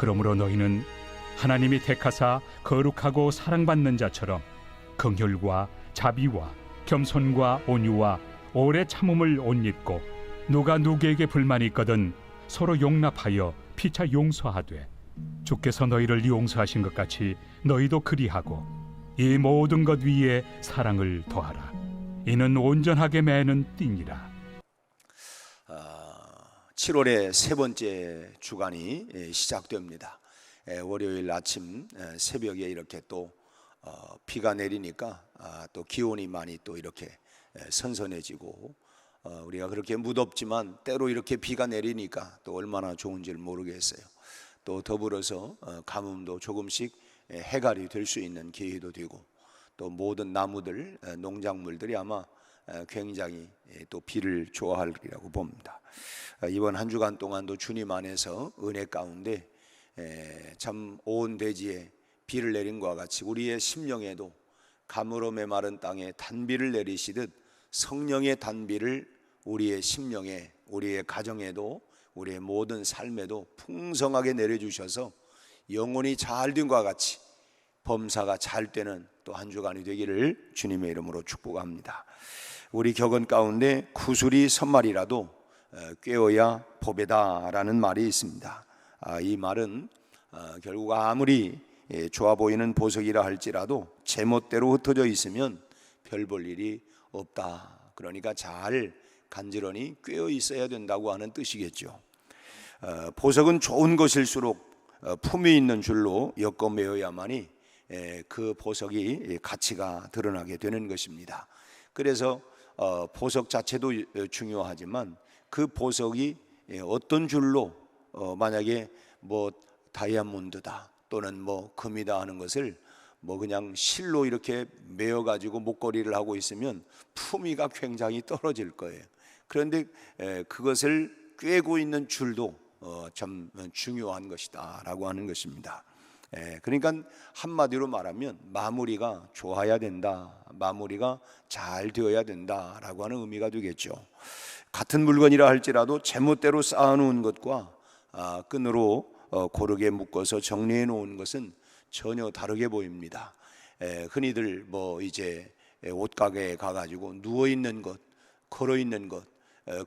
그러므로 너희는 하나님이 택하사 거룩하고 사랑받는 자처럼 긍휼과 자비와 겸손과 온유와 오래 참음을 옷 입고 누가 누구에게 불만이 있거든 서로 용납하여 피차 용서하되 주께서 너희를 용서하신 것 같이 너희도 그리하고 이 모든 것 위에 사랑을 더하라. 이는 온전하게 매는 띠니라. 7월의 세 번째 주간이 시작됩니다. 월요일 아침 새벽에 이렇게 또 비가 내리니까 또 기온이 많이 또 이렇게 선선해지고 우리가 그렇게 무덥지만 때로 이렇게 비가 내리니까 또 얼마나 좋은지를 모르겠어요. 또 더불어서 가뭄도 조금씩 해갈이 될 수 있는 기회도 되고 또 모든 나무들, 농작물들이 아마 굉장히 또 비를 좋아하리라고 봅니다. 이번 한 주간 동안도 주님 안에서 은혜 가운데 참 온 대지에 비를 내린 것과 같이 우리의 심령에도 가물어 메마른 땅에 단비를 내리시듯 성령의 단비를 우리의 심령에, 우리의 가정에도, 우리의 모든 삶에도 풍성하게 내려주셔서 영혼이 잘 된 것과 같이 범사가 잘 되는 또 한 주간이 되기를 주님의 이름으로 축복합니다. 우리 격언 가운데 구슬이 선말이라도 꿰어야 보배다라는 말이 있습니다. 이 말은 결국 아무리 좋아 보이는 보석이라 할지라도 제멋대로 흩어져 있으면 별 볼 일이 없다. 그러니까 잘 간지런히 꿰어 있어야 된다고 하는 뜻이겠죠. 보석은 좋은 것일수록 품위 있는 줄로 엮어 매어야만이 그 보석이 가치가 드러나게 되는 것입니다. 그래서 보석 자체도 중요하지만 그 보석이 어떤 줄로 만약에 뭐 다이아몬드다 또는 뭐 금이다 하는 것을 뭐 그냥 실로 이렇게 매어 가지고 목걸이를 하고 있으면 품위가 굉장히 떨어질 거예요. 그런데 그것을 꿰고 있는 줄도 참 중요한 것이다 라고 하는 것입니다. 그러니까 한마디로 말하면 마무리가 좋아야 된다, 마무리가 잘 되어야 된다 라고 하는 의미가 되겠죠. 같은 물건이라 할지라도 제멋대로 쌓아놓은 것과 끈으로 고르게 묶어서 정리해 놓은 것은 전혀 다르게 보입니다. 흔히들 뭐 이제 옷가게에 가가지고 누워 있는 것, 걸어 있는 것,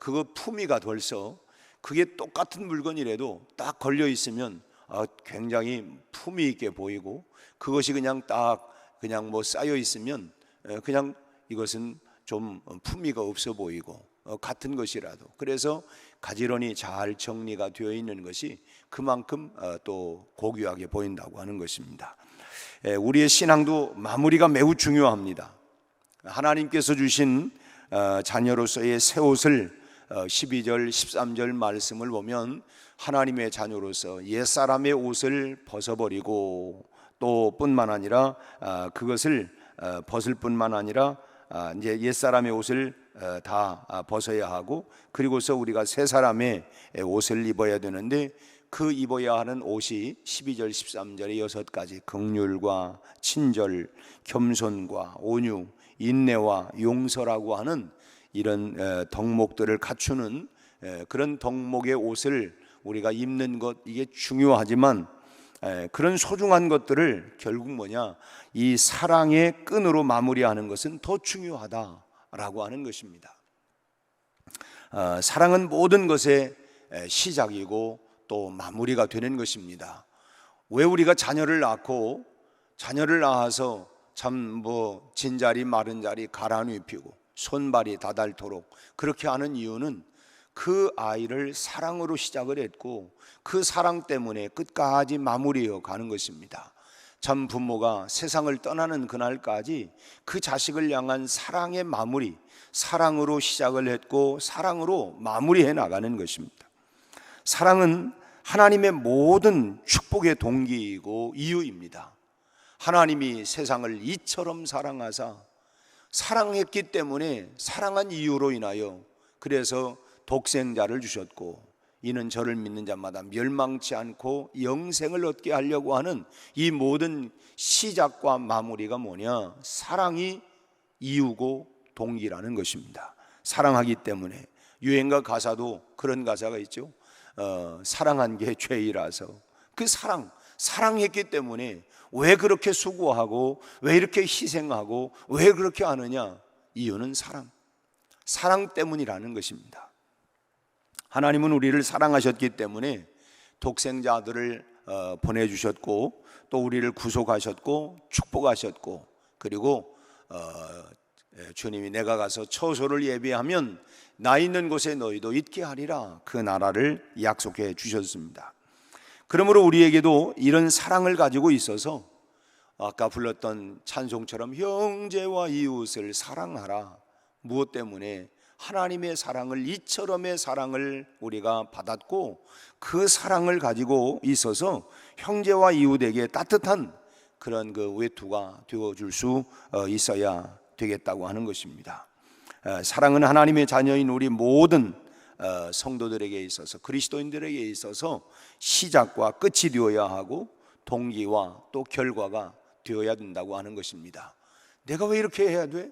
그거 품위가 벌써 그게 똑같은 물건이라도 딱 걸려 있으면 굉장히 품위 있게 보이고 그것이 그냥 뭐 쌓여 있으면 그냥 이것은 좀 품위가 없어 보이고 같은 것이라도 그래서 가지런히 잘 정리가 되어 있는 것이 그만큼 또 고귀하게 보인다고 하는 것입니다. 우리의 신앙도 마무리가 매우 중요합니다. 하나님께서 주신 자녀로서의 새 옷을 12절 13절 말씀을 보면 하나님의 자녀로서 옛사람의 옷을 벗어버리고 또 뿐만 아니라 그것을 벗을 뿐만 아니라 이제 옛사람의 옷을 다 벗어야 하고 그리고서 우리가 새 사람의 옷을 입어야 되는데 그 입어야 하는 옷이 12절 13절의 6가지 긍휼과 친절, 겸손과 온유, 인내와 용서라고 하는 이런 덕목들을 갖추는 그런 덕목의 옷을 우리가 입는 것 이게 중요하지만 그런 소중한 것들을 결국 뭐냐 이 사랑의 끈으로 마무리하는 것은 더 중요하다라고 하는 것입니다. 사랑은 모든 것의 시작이고 또 마무리가 되는 것입니다. 왜 우리가 자녀를 낳고 자녀를 낳아서 참 뭐 진자리 마른 자리 갈아 눕히고 손발이 다닳도록 그렇게 하는 이유는 그 아이를 사랑으로 시작을 했고 그 사랑 때문에 끝까지 마무리해 가는 것입니다. 참 부모가 세상을 떠나는 그날까지 그 자식을 향한 사랑의 마무리, 사랑으로 시작을 했고 사랑으로 마무리해 나가는 것입니다. 사랑은 하나님의 모든 축복의 동기이고 이유입니다. 하나님이 세상을 이처럼 사랑하사 사랑했기 때문에 사랑한 이유로 인하여 그래서 독생자를 주셨고 이는 저를 믿는 자마다 멸망치 않고 영생을 얻게 하려고 하는 이 모든 시작과 마무리가 뭐냐? 사랑이 이유고 동기라는 것입니다. 사랑하기 때문에 유행가 가사도 그런 가사가 있죠. 사랑한 게 죄이라서 그 사랑했기 때문에 왜 그렇게 수고하고 왜 이렇게 희생하고 왜 그렇게 하느냐? 이유는 사랑 때문이라는 것입니다. 하나님은 우리를 사랑하셨기 때문에 독생자 아들을 보내주셨고 또 우리를 구속하셨고 축복하셨고, 그리고 주님이 내가 가서 처소를 예비하면 나 있는 곳에 너희도 있게 하리라, 그 나라를 약속해 주셨습니다. 그러므로 우리에게도 이런 사랑을 가지고 있어서 아까 불렀던 찬송처럼 형제와 이웃을 사랑하라. 무엇 때문에? 하나님의 사랑을, 이처럼의 사랑을 우리가 받았고 그 사랑을 가지고 있어서 형제와 이웃에게 따뜻한 그런 그 외투가 되어줄 수 있어야 되겠다고 하는 것입니다. 사랑은 하나님의 자녀인 우리 모든 성도들에게 있어서, 그리스도인들에게 있어서 시작과 끝이 되어야 하고 동기와 또 결과가 되어야 된다고 하는 것입니다. 내가 왜 이렇게 해야 돼?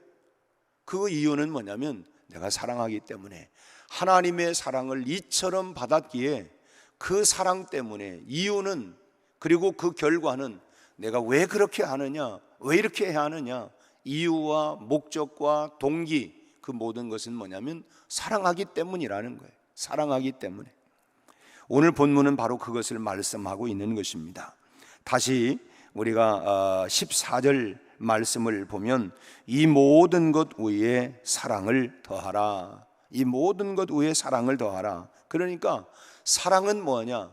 그 이유는 뭐냐면 내가 사랑하기 때문에, 하나님의 사랑을 이처럼 받았기에 그 사랑 때문에, 이유는, 그리고 그 결과는 내가 왜 그렇게 하느냐, 왜 이렇게 해야 하느냐, 이유와 목적과 동기, 그 모든 것은 뭐냐면 사랑하기 때문이라는 거예요. 사랑하기 때문에. 오늘 본문은 바로 그것을 말씀하고 있는 것입니다. 다시 우리가 14절 말씀을 보면 이 모든 것 위에 사랑을 더하라. 이 모든 것 위에 사랑을 더하라. 그러니까 사랑은 뭐냐?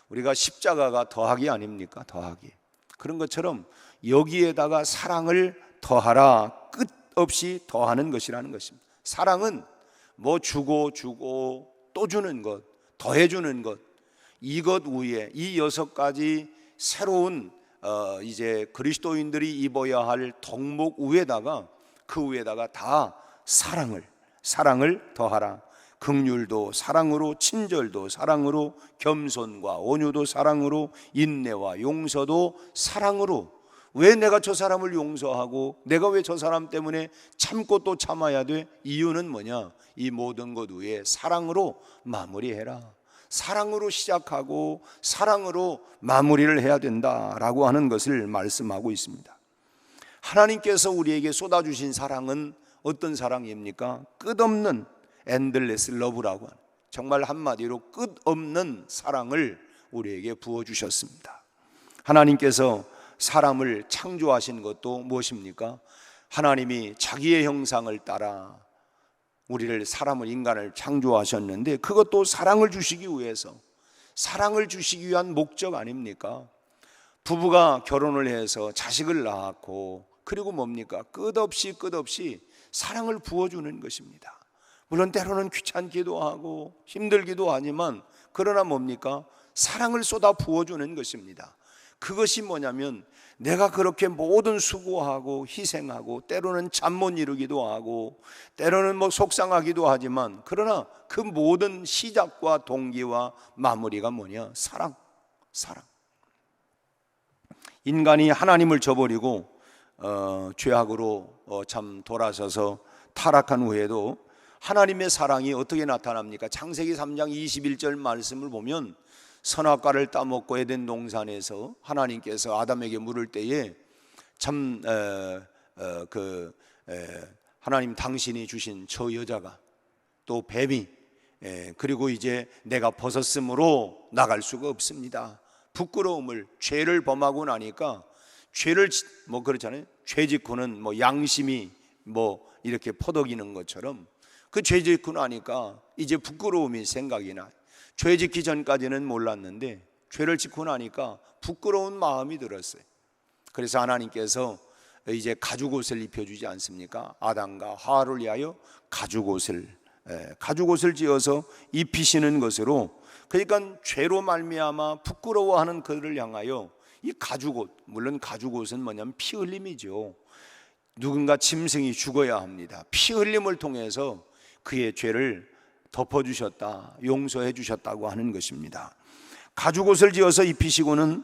우리가 십자가가 더하기 아닙니까? 더하기. 그런 것처럼 여기에다가 사랑을 더하라. 끝없이 더하는 것이라는 것입니다. 사랑은 뭐 주고 또 주는 것, 더해주는 것, 이것 위에 이 6가지 새로운 이제 그리스도인들이 입어야 할 덕목 위에다가, 그 위에다가 다 사랑을 더하라. 긍휼도 사랑으로, 친절도 사랑으로, 겸손과 온유도 사랑으로, 인내와 용서도 사랑으로. 왜 내가 저 사람을 용서하고 내가 왜 저 사람 때문에 참고 또 참아야 돼? 이유는 뭐냐? 이 모든 것 위에 사랑으로 마무리해라. 사랑으로 시작하고 사랑으로 마무리를 해야 된다라고 하는 것을 말씀하고 있습니다. 하나님께서 우리에게 쏟아주신 사랑은 어떤 사랑입니까? 끝없는 엔들레스 러브라고 하는, 정말 한마디로 끝없는 사랑을 우리에게 부어주셨습니다. 하나님께서 사람을 창조하신 것도 무엇입니까? 하나님이 자기의 형상을 따라 우리를, 사람을, 인간을 창조하셨는데 그것도 사랑을 주시기 위해서, 사랑을 주시기 위한 목적 아닙니까? 부부가 결혼을 해서 자식을 낳았고, 그리고 뭡니까? 끝없이 사랑을 부어주는 것입니다. 물론 때로는 귀찮기도 하고 힘들기도 하지만, 그러나 뭡니까? 사랑을 쏟아 부어주는 것입니다. 그것이 뭐냐면 내가 그렇게 모든 수고하고 희생하고 때로는 잠 못 이루기도 하고 때로는 뭐 속상하기도 하지만, 그러나 그 모든 시작과 동기와 마무리가 뭐냐? 사랑. 인간이 하나님을 저버리고 죄악으로 참 돌아서서 타락한 후에도 하나님의 사랑이 어떻게 나타납니까? 창세기 3장 21절 말씀을 보면 선악과를 따먹고 에덴 동산에서 하나님께서 아담에게 물을 때에 참 하나님 당신이 주신 저 여자가, 또 뱀이, 그리고 이제 내가 벗었으므로 나갈 수가 없습니다. 부끄러움을, 죄를 범하고 나니까, 죄를 뭐 그렇잖아요. 죄 짓고는 뭐 양심이 뭐 이렇게 퍼덕이는 것처럼, 그 죄 짓고 나니까 이제 부끄러움이 생각이 나요. 죄 짓기 전까지는 몰랐는데 죄를 짓고 나니까 부끄러운 마음이 들었어요. 그래서 하나님께서 이제 가죽옷을 입혀주지 않습니까? 아담과 하와를 위하여 가죽옷을 지어서 입히시는 것으로, 그러니까 죄로 말미암아 부끄러워하는 그들을 향하여 이 가죽옷, 물론 가죽옷은 뭐냐면 피 흘림이죠. 누군가 짐승이 죽어야 합니다. 피 흘림을 통해서 그의 죄를 덮어주셨다, 용서해 주셨다고 하는 것입니다. 가죽옷을 지어서 입히시고는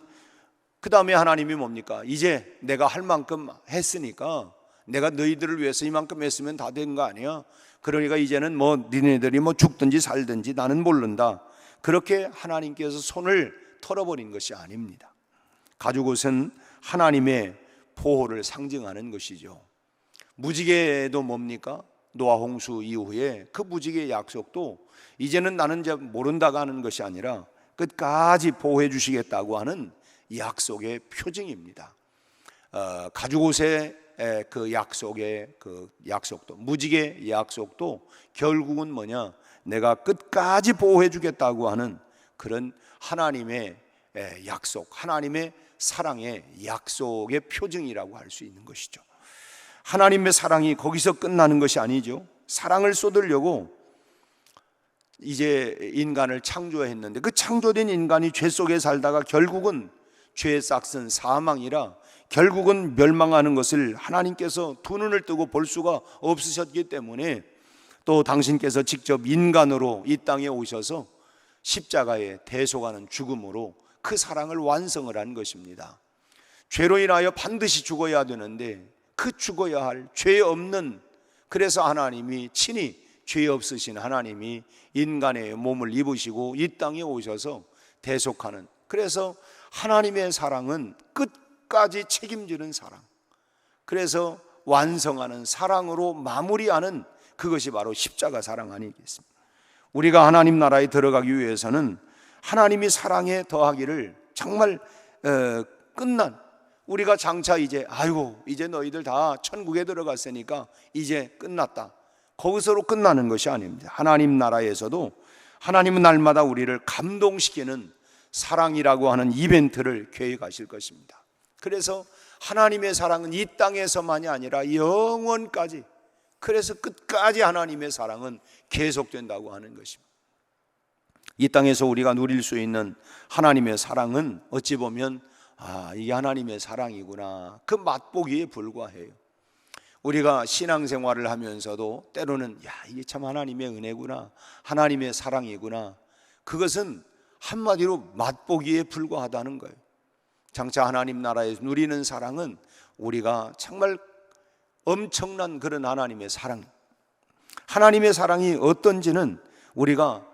그 다음에 하나님이 뭡니까? 이제 내가 할 만큼 했으니까, 내가 너희들을 위해서 이만큼 했으면 다 된 거 아니야? 그러니까 이제는 뭐 니네들이 뭐 죽든지 살든지 나는 모른다. 그렇게 하나님께서 손을 털어버린 것이 아닙니다. 가죽옷은 하나님의 보호를 상징하는 것이죠. 무지개도 뭡니까? 노아 홍수 이후에 그 무지개의 약속도 이제는 나는 이제 모른다고 하는 것이 아니라 끝까지 보호해 주시겠다고 하는 약속의 표징입니다. 가죽옷의 그 약속도, 무지개 약속도 결국은 뭐냐? 내가 끝까지 보호해 주겠다고 하는 그런 하나님의 약속, 하나님의 사랑의 약속의 표징이라고 할 수 있는 것이죠. 하나님의 사랑이 거기서 끝나는 것이 아니죠. 사랑을 쏟으려고 이제 인간을 창조했는데 그 창조된 인간이 죄 속에 살다가 결국은 죄의 싹슨 사망이라 결국은 멸망하는 것을 하나님께서 두 눈을 뜨고 볼 수가 없으셨기 때문에 또 당신께서 직접 인간으로 이 땅에 오셔서 십자가에 대속하는 죽음으로 그 사랑을 완성을 한 것입니다. 죄로 인하여 반드시 죽어야 되는데 그 죽어야 할 죄 없는, 그래서 하나님이 친히 죄 없으신 하나님이 인간의 몸을 입으시고 이 땅에 오셔서 대속하는, 그래서 하나님의 사랑은 끝까지 책임지는 사랑, 그래서 완성하는 사랑으로 마무리하는 그것이 바로 십자가 사랑 아니겠습니까? 우리가 하나님 나라에 들어가기 위해서는 하나님이 사랑에 더하기를 정말 끝난, 우리가 장차 이제 이제 너희들 다 천국에 들어갔으니까 이제 끝났다, 거기서로 끝나는 것이 아닙니다. 하나님 나라에서도 하나님은 날마다 우리를 감동시키는 사랑이라고 하는 이벤트를 계획하실 것입니다. 그래서 하나님의 사랑은 이 땅에서만이 아니라 영원까지, 그래서 끝까지 하나님의 사랑은 계속된다고 하는 것입니다. 이 땅에서 우리가 누릴 수 있는 하나님의 사랑은 어찌 보면 이게 하나님의 사랑이구나, 그 맛보기에 불과해요. 우리가 신앙생활을 하면서도 때로는 이게 참 하나님의 은혜구나, 하나님의 사랑이구나, 그것은 한마디로 맛보기에 불과하다는 거예요. 장차 하나님 나라에서 누리는 사랑은 우리가 정말 엄청난 그런 하나님의 사랑, 하나님의 사랑이 어떤지는 우리가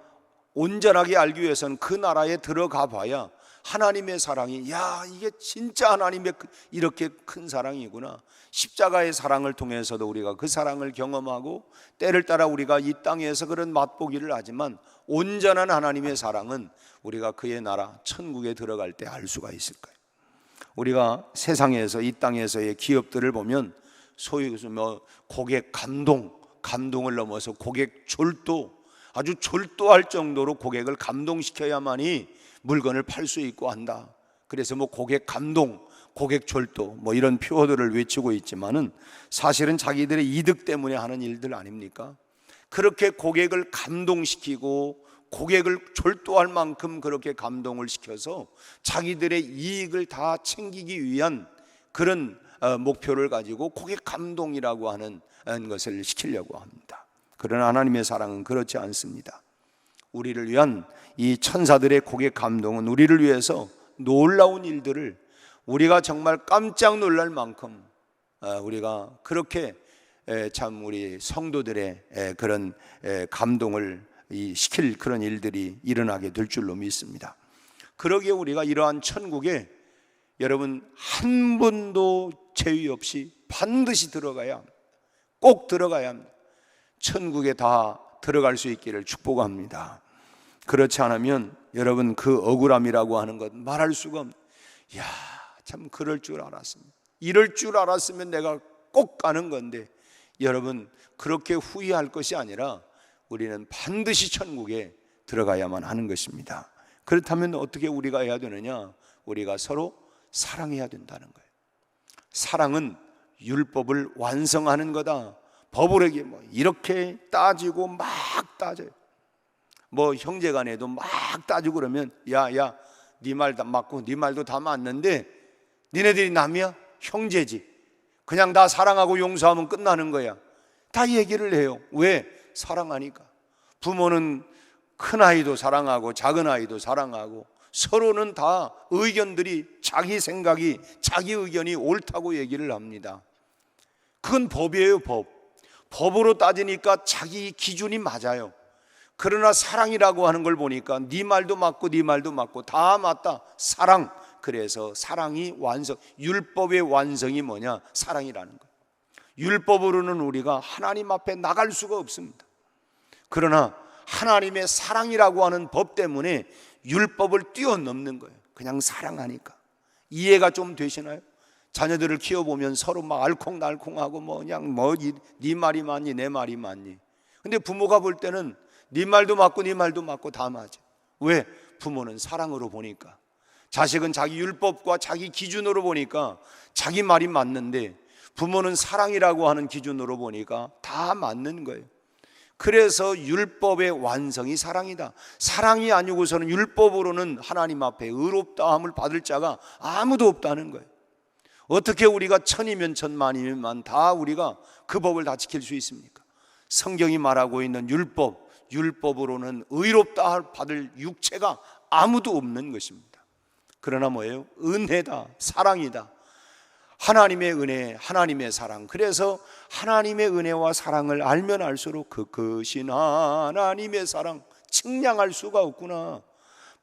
온전하게 알기 위해서는 그 나라에 들어가 봐야 하나님의 사랑이 이게 진짜 하나님의 이렇게 큰 사랑이구나, 십자가의 사랑을 통해서도 우리가 그 사랑을 경험하고 때를 따라 우리가 이 땅에서 그런 맛보기를 하지만 온전한 하나님의 사랑은 우리가 그의 나라 천국에 들어갈 때 알 수가 있을 거예요. 우리가 세상에서 이 땅에서의 기업들을 보면 소위 고객 감동을 넘어서 고객 졸도, 아주 졸도할 정도로 고객을 감동시켜야만이 물건을 팔 수 있고 한다. 그래서 고객 감동, 고객 졸도 이런 표어들을 외치고 있지만은 사실은 자기들의 이득 때문에 하는 일들 아닙니까? 그렇게 고객을 감동시키고 고객을 졸도할 만큼 그렇게 감동을 시켜서 자기들의 이익을 다 챙기기 위한 그런 목표를 가지고 고객 감동이라고 하는 것을 시키려고 합니다. 그러나 하나님의 사랑은 그렇지 않습니다. 우리를 위한 이 천사들의 고객 감동은 우리를 위해서 놀라운 일들을, 우리가 정말 깜짝 놀랄 만큼 우리가 그렇게 참 우리 성도들의 그런 감동을 시킬 그런 일들이 일어나게 될 줄로 믿습니다. 그러기에 우리가 이러한 천국에 여러분 한 분도 제의 없이 반드시 들어가야 합니다. 꼭 들어가야 합니다. 천국에 다 들어갈 수 있기를 축복합니다. 그렇지 않으면 여러분 그 억울함이라고 하는 것 말할 수가 없는, 참 그럴 줄 알았습니다, 이럴 줄 알았으면 내가 꼭 가는 건데, 여러분 그렇게 후회할 것이 아니라 우리는 반드시 천국에 들어가야만 하는 것입니다. 그렇다면 어떻게 우리가 해야 되느냐? 우리가 서로 사랑해야 된다는 거예요. 사랑은 율법을 완성하는 거다. 법으로게 이렇게 따지고 막 따져요. 형제간에도 막 따지고 그러면 네 말 다 맞고 네 말도 다 맞는데 니네들이 남이야? 형제지. 그냥 다 사랑하고 용서하면 끝나는 거야. 다 얘기를 해요. 왜? 사랑하니까. 부모는 큰 아이도 사랑하고 작은 아이도 사랑하고 서로는 다 의견들이 자기 생각이 자기 의견이 옳다고 얘기를 합니다. 그건 법이에요. 법으로 따지니까 자기 기준이 맞아요. 그러나 사랑이라고 하는 걸 보니까 네 말도 맞고 네 말도 맞고 다 맞다. 사랑. 그래서 사랑이 완성, 율법의 완성이 뭐냐? 사랑이라는 거예요. 율법으로는 우리가 하나님 앞에 나갈 수가 없습니다. 그러나 하나님의 사랑이라고 하는 법 때문에 율법을 뛰어넘는 거예요. 그냥 사랑하니까. 이해가 좀 되시나요? 자녀들을 키워보면 서로 막 알콩달콩하고 그냥 네 말이 맞니 내 말이 맞니. 근데 부모가 볼 때는 네 말도 맞고 네 말도 맞고 다 맞아. 왜? 부모는 사랑으로 보니까. 자식은 자기 율법과 자기 기준으로 보니까 자기 말이 맞는데, 부모는 사랑이라고 하는 기준으로 보니까 다 맞는 거예요. 그래서 율법의 완성이 사랑이다. 사랑이 아니고서는 율법으로는 하나님 앞에 의롭다함을 받을 자가 아무도 없다는 거예요. 어떻게 우리가 천이면 천, 만이면 다 우리가 그 법을 다 지킬 수 있습니까? 성경이 말하고 있는 율법으로는 의롭다 받을 육체가 아무도 없는 것입니다. 그러나 뭐예요? 은혜다, 사랑이다. 하나님의 은혜, 하나님의 사랑. 그래서 하나님의 은혜와 사랑을 알면 알수록 그 크신 하나님의 사랑 측량할 수가 없구나.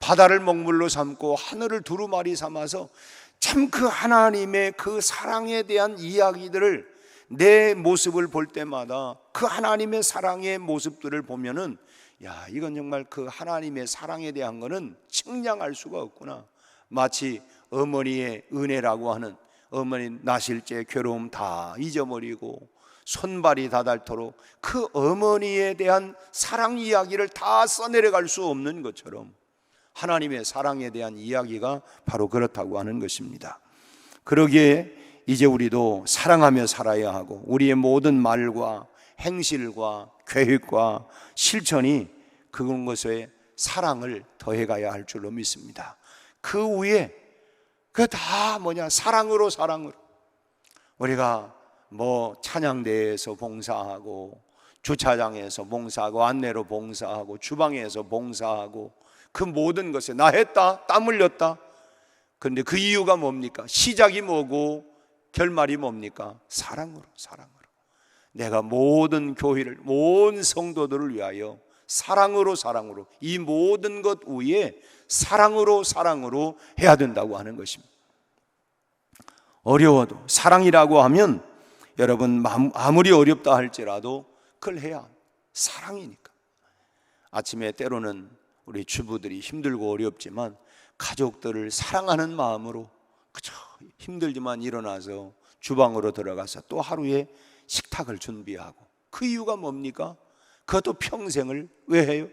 바다를 먹물로 삼고 하늘을 두루마리 삼아서 참 그 하나님의 그 사랑에 대한 이야기들을, 내 모습을 볼 때마다 그 하나님의 사랑의 모습들을 보면은, 야, 이건 정말 그 하나님의 사랑에 대한 거는 측량할 수가 없구나. 마치 어머니의 은혜라고 하는, 어머니 나실 때 괴로움 다 잊어버리고 손발이 다 닳도록 그 어머니에 대한 사랑 이야기를 다 써내려갈 수 없는 것처럼 하나님의 사랑에 대한 이야기가 바로 그렇다고 하는 것입니다. 그러기에 이제 우리도 사랑하며 살아야 하고, 우리의 모든 말과 행실과 계획과 실천이 그런 것에 사랑을 더해가야 할 줄로 믿습니다. 그 위에 그 다 사랑으로 우리가 찬양대에서 봉사하고, 주차장에서 봉사하고, 안내로 봉사하고, 주방에서 봉사하고, 그 모든 것에 나 했다, 땀 흘렸다. 그런데 그 이유가 뭡니까? 시작이 뭐고 결말이 뭡니까? 사랑으로. 내가 모든 교회를, 모든 성도들을 위하여 사랑으로 이 모든 것 위에 사랑으로 해야 된다고 하는 것입니다. 어려워도 사랑이라고 하면 여러분 아무리 어렵다 할지라도 그걸 해야 합니다. 사랑이니까. 아침에 때로는 우리 주부들이 힘들고 어렵지만 가족들을 사랑하는 마음으로 그저 힘들지만 일어나서 주방으로 들어가서 또 하루에 식탁을 준비하고, 그 이유가 뭡니까? 그것도 평생을 왜 해요?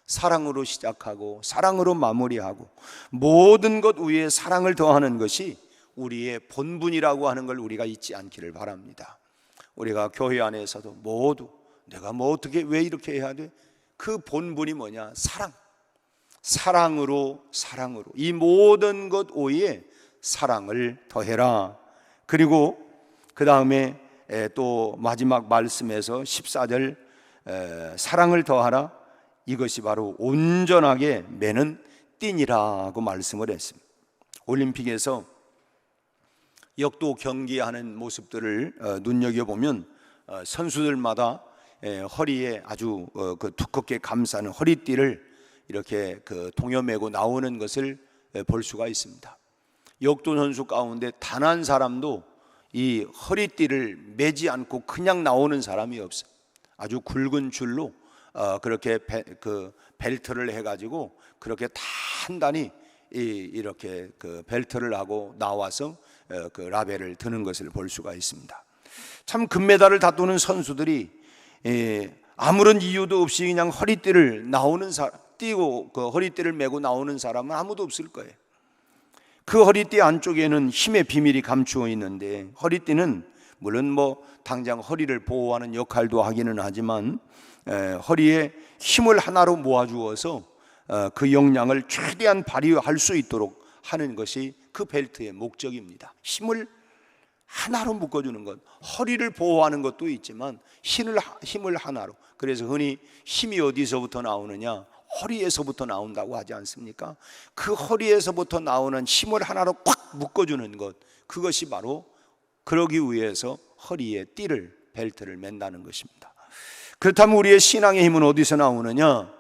사랑으로 시작하고 사랑으로 마무리하고, 모든 것 위에 사랑을 더하는 것이 우리의 본분이라고 하는 걸 우리가 잊지 않기를 바랍니다. 우리가 교회 안에서도 모두 내가 어떻게 왜 이렇게 해야 돼? 그 본분이 뭐냐? 사랑으로 이 모든 것 위에 사랑을 더해라. 그리고 그 다음에 또 마지막 말씀에서 14절 사랑을 더하라. 이것이 바로 온전하게 매는 띠니라고 말씀을 했습니다. 올림픽에서 역도 경기하는 모습들을 눈여겨보면 선수들마다 허리에 아주 그 두껍게 감싸는 허리띠를 이렇게 그 동여매고 나오는 것을 볼 수가 있습니다. 역도 선수 가운데 단 한 사람도 이 허리띠를 매지 않고 그냥 나오는 사람이 없어요. 아주 굵은 줄로 그렇게 그 벨트를 해가지고 그렇게 단단히 이렇게 그 벨트를 하고 나와서 그 라벨을 드는 것을 볼 수가 있습니다. 참 금메달을 다투는 선수들이 아무런 이유도 없이 그냥 허리띠를 띄고 그 허리띠를 메고 나오는 사람은 아무도 없을 거예요. 그 허리띠 안쪽에는 힘의 비밀이 감추어 있는데, 허리띠는 물론 당장 허리를 보호하는 역할도 하기는 하지만 허리에 힘을 하나로 모아주어서 그 역량을 최대한 발휘할 수 있도록 하는 것이 그 벨트의 목적입니다. 힘을 하나로 묶어주는 것, 허리를 보호하는 것도 있지만 힘을 하나로. 그래서 흔히 힘이 어디서부터 나오느냐? 허리에서부터 나온다고 하지 않습니까? 그 허리에서부터 나오는 힘을 하나로 꽉 묶어주는 것, 그것이 바로 그러기 위해서 허리에 벨트를 맨다는 것입니다. 그렇다면 우리의 신앙의 힘은 어디서 나오느냐?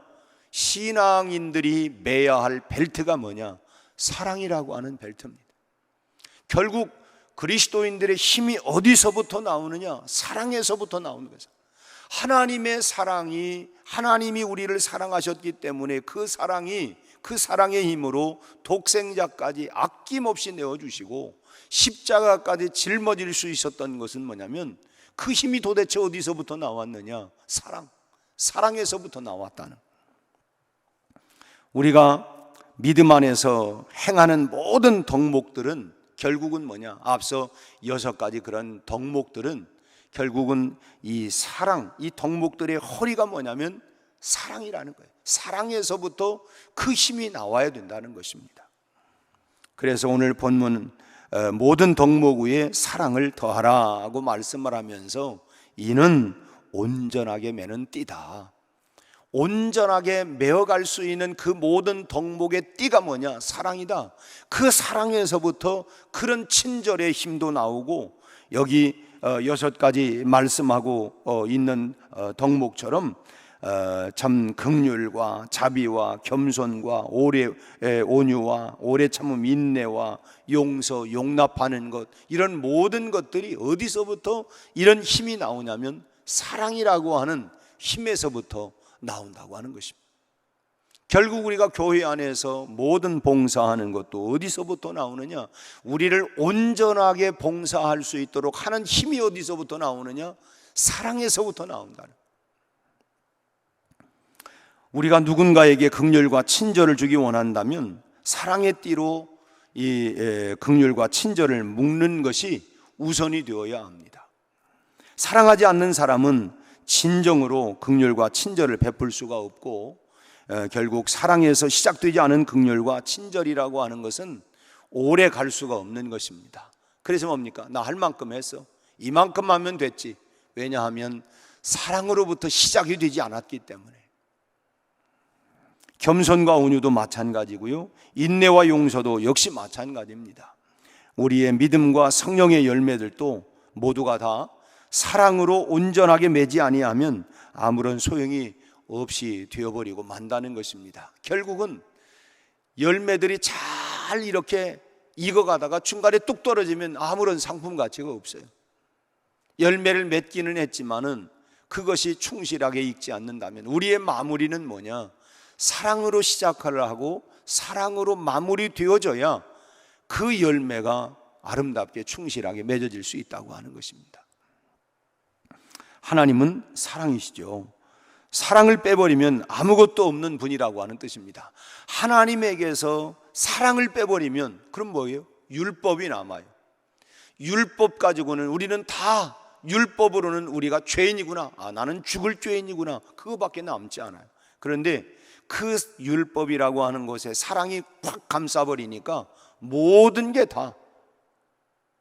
신앙인들이 매야 할 벨트가 뭐냐? 사랑이라고 하는 벨트입니다. 결국 그리스도인들의 힘이 어디서부터 나오느냐? 사랑에서부터 나오는 거죠. 하나님의 사랑이, 하나님이 우리를 사랑하셨기 때문에 그 사랑이, 그 사랑의 힘으로 독생자까지 아낌없이 내어주시고 십자가까지 짊어질 수 있었던 것은 뭐냐면, 그 힘이 도대체 어디서부터 나왔느냐? 사랑에서부터 나왔다는. 우리가 믿음 안에서 행하는 모든 덕목들은 결국은 뭐냐? 앞서 6가지 그런 덕목들은 결국은 이 사랑, 이 덕목들의 허리가 뭐냐면 사랑이라는 거예요. 사랑에서부터 그 힘이 나와야 된다는 것입니다. 그래서 오늘 본문은 모든 덕목 위에 사랑을 더하라고 말씀을 하면서, 이는 온전하게 매는 띠다. 온전하게 메어갈 수 있는 그 모든 덕목의 띠가 뭐냐? 사랑이다. 그 사랑에서부터 그런 친절의 힘도 나오고, 여기 6가지 말씀하고 있는 덕목처럼 참 긍휼과 자비와 겸손과 온유와 오래 참음, 인내와 용서, 용납하는 것, 이런 모든 것들이 어디서부터 이런 힘이 나오냐면 사랑이라고 하는 힘에서부터 나온다고 하는 것입니다. 결국 우리가 교회 안에서 모든 봉사하는 것도 어디서부터 나오느냐? 우리를 온전하게 봉사할 수 있도록 하는 힘이 어디서부터 나오느냐? 사랑에서부터 나온다는. 우리가 누군가에게 긍휼과 친절을 주기 원한다면 사랑의 띠로 이 긍휼과 친절을 묶는 것이 우선이 되어야 합니다. 사랑하지 않는 사람은 진정으로 긍휼과 친절을 베풀 수가 없고, 결국 사랑에서 시작되지 않은 긍휼과 친절이라고 하는 것은 오래 갈 수가 없는 것입니다. 그래서 뭡니까? 나 할 만큼 했어, 이만큼 하면 됐지. 왜냐하면 사랑으로부터 시작이 되지 않았기 때문에. 겸손과 온유도 마찬가지고요, 인내와 용서도 역시 마찬가지입니다. 우리의 믿음과 성령의 열매들도 모두가 다 사랑으로 온전하게 매지 아니하면 아무런 소용이 없이 되어버리고 만다는 것입니다. 결국은 열매들이 잘 이렇게 익어가다가 중간에 뚝 떨어지면 아무런 상품 가치가 없어요. 열매를 맺기는 했지만은 그것이 충실하게 익지 않는다면 우리의 마무리는 뭐냐? 사랑으로 시작을 하고 사랑으로 마무리 되어져야 그 열매가 아름답게 충실하게 맺어질 수 있다고 하는 것입니다. 하나님은 사랑이시죠. 사랑을 빼버리면 아무것도 없는 분이라고 하는 뜻입니다. 하나님에게서 사랑을 빼버리면 그럼 뭐예요? 율법이 남아요. 율법 가지고는 우리는 다, 율법으로는 우리가 죄인이구나, 나는 죽을 죄인이구나, 그거밖에 남지 않아요. 그런데 그 율법이라고 하는 것에 사랑이 확 감싸버리니까 모든 게 다,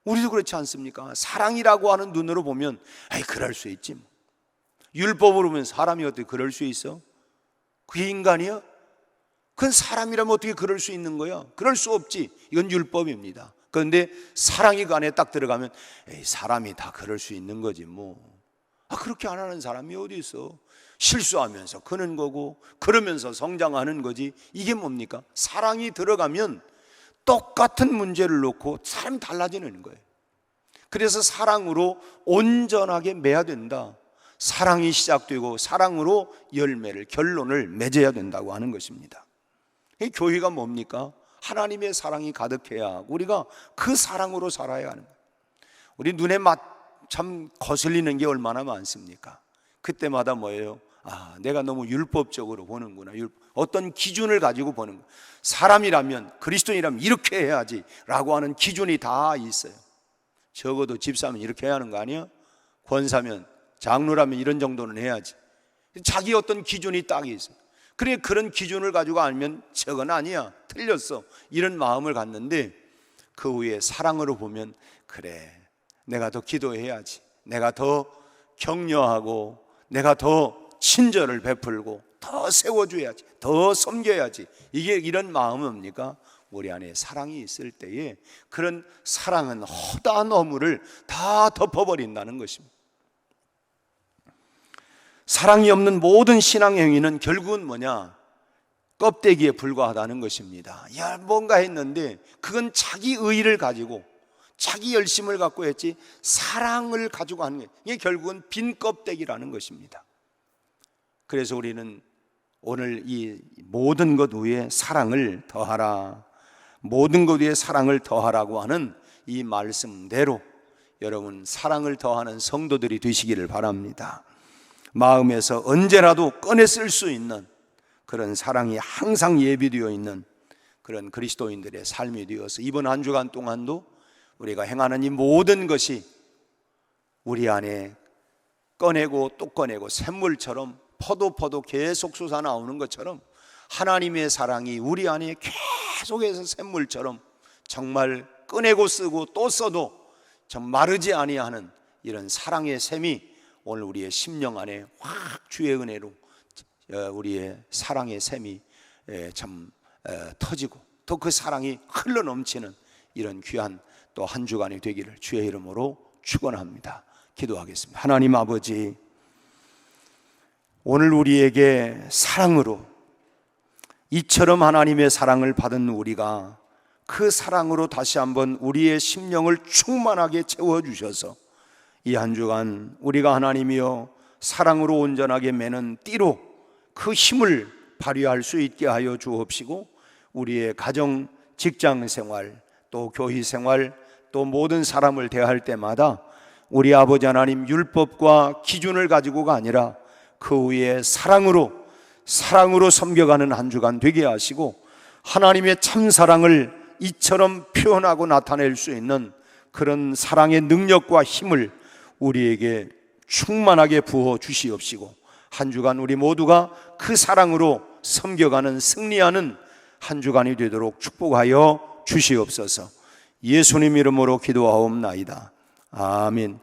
우리도 그렇지 않습니까? 사랑이라고 하는 눈으로 보면 그럴 수 있지 뭐. 율법으로 보면 사람이 어떻게 그럴 수 있어? 그게 인간이야? 그건 사람이라면 어떻게 그럴 수 있는 거야? 그럴 수 없지. 이건 율법입니다. 그런데 사랑이 그 안에 딱 들어가면 사람이 다 그럴 수 있는 거지 뭐. 그렇게 안 하는 사람이 어디 있어? 실수하면서 크는 거고 그러면서 성장하는 거지. 이게 뭡니까? 사랑이 들어가면 똑같은 문제를 놓고 사람이 달라지는 거예요. 그래서 사랑으로 온전하게 매야 된다. 사랑이 시작되고 사랑으로 열매를, 결론을 맺어야 된다고 하는 것입니다. 이 교회가 뭡니까? 하나님의 사랑이 가득해야 우리가 그 사랑으로 살아야 하는 거예요. 우리 눈에 참 거슬리는 게 얼마나 많습니까? 그때마다 뭐예요? 내가 너무 율법적으로 보는구나. 어떤 기준을 가지고 보는 거예요. 사람이라면, 그리스도인이라면 이렇게 해야지 라고 하는 기준이 다 있어요. 적어도 집사면 이렇게 해야 하는 거 아니야? 권사면, 장로라면 이런 정도는 해야지. 자기 어떤 기준이 딱 있어요. 그래, 그런 기준을 가지고 알면 저건 아니야, 틀렸어, 이런 마음을 갖는데, 그 후에 사랑으로 보면 그래, 내가 더 기도해야지, 내가 더 격려하고 내가 더 친절을 베풀고 더 세워줘야지, 더 섬겨야지. 이게 이런 마음입니까? 우리 안에 사랑이 있을 때에 그런 사랑은 허다한 허물을 다 덮어버린다는 것입니다. 사랑이 없는 모든 신앙의 행위는 결국은 뭐냐? 껍데기에 불과하다는 것입니다. 야, 뭔가 했는데 그건 자기 의의를 가지고 자기 열심을 갖고 했지 사랑을 가지고 하는 게 이게 결국은 빈 껍데기라는 것입니다. 그래서 우리는 오늘 이 모든 것 위에 사랑을 더하라, 모든 것 위에 사랑을 더하라고 하는 이 말씀대로 여러분 사랑을 더하는 성도들이 되시기를 바랍니다. 마음에서 언제라도 꺼내 쓸 수 있는 그런 사랑이 항상 예비되어 있는 그런 그리스도인들의 삶이 되어서 이번 한 주간 동안도 우리가 행하는 이 모든 것이 우리 안에 꺼내고 또 꺼내고 샘물처럼 퍼도 계속 솟아나오는 것처럼 하나님의 사랑이 우리 안에 계속해서 샘물처럼 정말 꺼내고 쓰고 또 써도 좀 마르지 아니하는 이런 사랑의 샘이 오늘 우리의 심령 안에 확 주의 은혜로 우리의 사랑의 샘이 참 터지고 또 그 사랑이 흘러 넘치는 이런 귀한 또 한 주간이 되기를 주의 이름으로 축원합니다. 기도하겠습니다. 하나님 아버지, 오늘 우리에게 사랑으로 이처럼 하나님의 사랑을 받은 우리가 그 사랑으로 다시 한번 우리의 심령을 충만하게 채워주셔서 이 한 주간 우리가 하나님이여 사랑으로 온전하게 매는 띠로 그 힘을 발휘할 수 있게 하여 주옵시고 우리의 가정, 직장 생활, 또 교회 생활, 또 모든 사람을 대할 때마다 우리 아버지 하나님 율법과 기준을 가지고가 아니라 그 위에 사랑으로 섬겨가는 한 주간 되게 하시고 하나님의 참 사랑을 이처럼 표현하고 나타낼 수 있는 그런 사랑의 능력과 힘을 우리에게 충만하게 부어 주시옵시고 한 주간 우리 모두가 그 사랑으로 섬겨가는 승리하는 한 주간이 되도록 축복하여 주시옵소서. 예수님 이름으로 기도하옵나이다. 아멘.